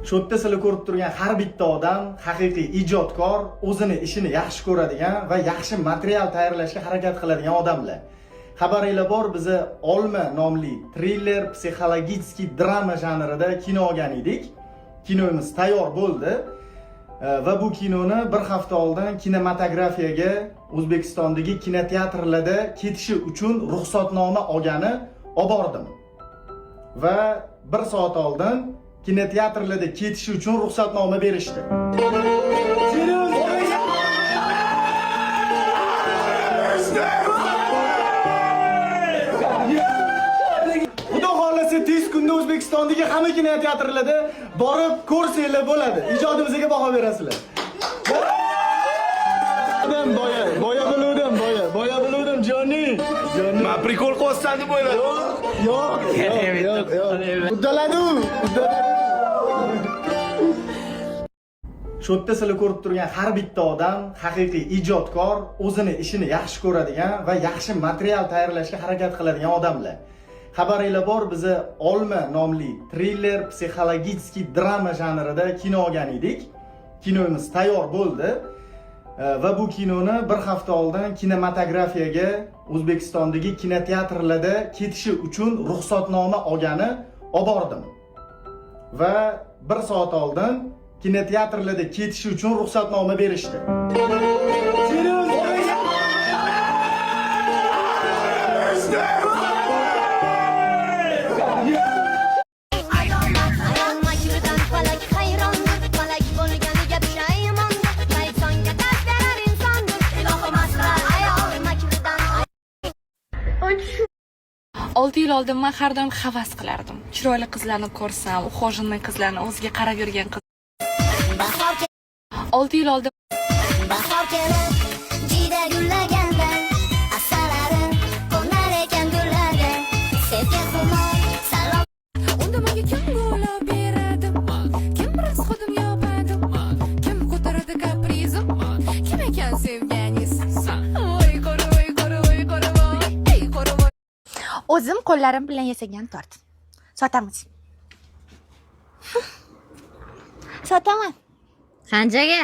Shu yerda sizlar ko'rib turgan har bitta odam haqiqiy ijodkor, o'zini ishini yaxshi ko'radigan va yaxshi material tayyorlashga harakat qiladigan odamlar. Xabaringlar bor, biza Olma nomli triller, psixologik drama janrida kino olgan edik. Kinomiz tayyor bo'ldi va bu kinoni bir hafta oldin kinematografiyaga O'zbekistondagi kinoteatrlarda ketishi uchun ruxsatnoma olgani olib bordim. Va 1 soat oldin kinoteatrlarda ketishi uchun ruxsatnoma berishdi. Xudo xolasa tez kunda O'zbekistondagi hamma kinoteatrlarda borib ko'rsanglar bo'ladi. Ijodimizga baho berasizlar. Boya biluvdim Jonni. Men prikol qilyapsan deb o'yladim. Yo'q. Uddaladi. Shu yerda sizlar ko'rib turgan har bitta odam haqiqiy ijodkor, o'zini ishini yaxshi ko'radigan va yaxshi material tayyorlashga harakat qiladigan odamlar. Xabaringlar bor, biza Olma nomli triller, psixologik drama janrida kino olgan edik. Kinomiz tayyor bo'ldi va bu kinoni 1 hafta oldin kinematografiyaga O'zbekistondagi kinoteatrlarda ketishi uchun ruxsatnoma olgani olib bordim. Va 1 soat oldin kinoteatrlarda ketishi uchun ruxsatnoma berishdi. Olti yil oldin men har doim havas qilardim. Chiroyli qizlarni ko'rsam, ухоженный qizlarni o'ziga qarab yurgan qiz. 6 yil oldin bahor kelib jida gullaganda asalarim qo'nar ekan gullarga sevga xumor salom unda menga kim g'olib beradi, kim rasxodim yopadi, kim ko'taradi kaprizim, kim ekan sevganingiz? Voy qo'rvoy ey qo'rvoy. O'zim qo'llarim bilan yasagan tort sotamiz. Sotaman. Qanchaga?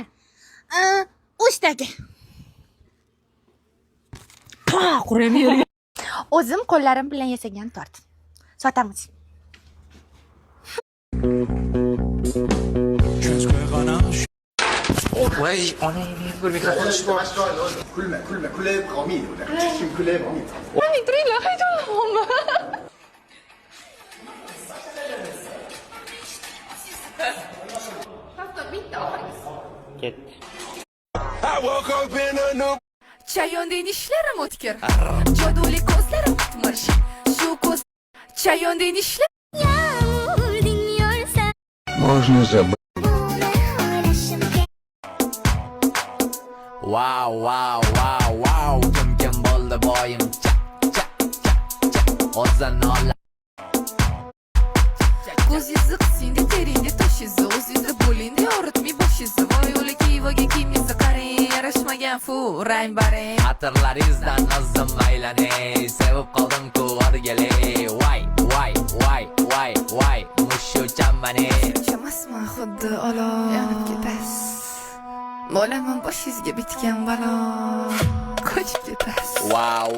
3 taga. Qurami yo'q. O'zim qo'llarim bilan yasagan tort sotamiz. Voy, onangni bir mikrofon bor. Kulma, kulib qolmaydi ular. Kim kulib qolmaydi. Mani trilla haydolmayman. I woke up in a new Chayondan ishlarim o'tkir. Joduli ko'zlarim qitmish. Shu ko'z Chayondan ishlar. Можно забыть. Wow. Kim bo'ldi boyim? O'zini ko'z yiziq sindi teringda toshiz, o'zingizda bo'lindi yoritmi boshiz. Voy o'li kiyvoga kimingizni qarang, yarashmagan fu rang barang. Xatirlaringizdan nazm aylanay, sevib qoldim-ku o'rgalay. Voy, mushu chammani. Chamasman xuddi olov, yonib ketasiz. Bo'laman boshingizga bitgan balo, qochib ketasiz. Wow.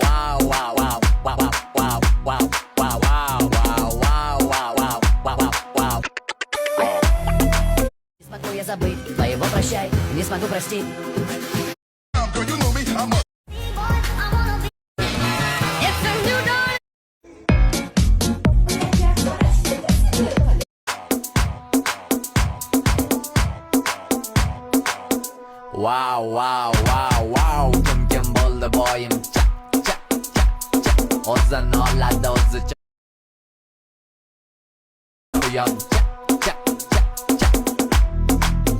Я забыть, твоего прощай, не смогу простить. Wow. Kim bo'ldi boyim? O'zini oladi o'zicha. Uyon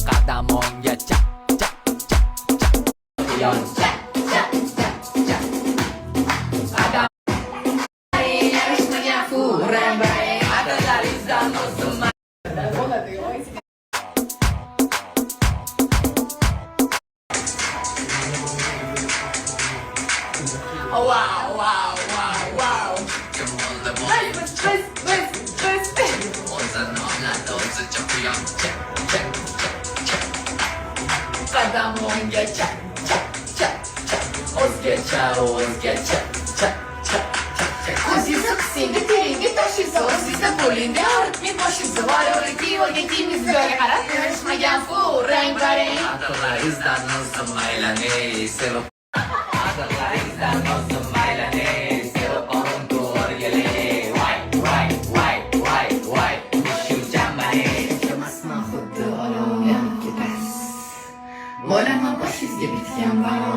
qadam o'ngga uyon qadam yarashmagan fu rang barang xatirlaringizdan o'zim. Wow. Come on, the boy. Let's. Yam çak çak çak çak Qadam o'ngga chak chak chak chak O'zgacha o'zgacha chak chak chak chak Ko'zingiz qisingga teringga tashingsa o'zingizda bo'lingda Artmay boshingizni Voyo'liki o'rgatingiz joyiga qarab Yarashmagan fu rang barang Aqllaringizdan o'zim aylanay sevib Aqllaringizdan o'zim aylanay sevib olim to'rgalay Vay vay vay vay vay Shu jammanay Emasman xuddi olovgan ketas Bo'laman boshingizga bitgan balo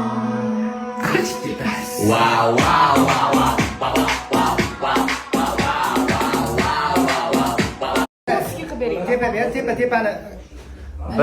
Qochib ketasiz Wow wow wow wow wow wow wow wow wow wow wow wow tepa tepani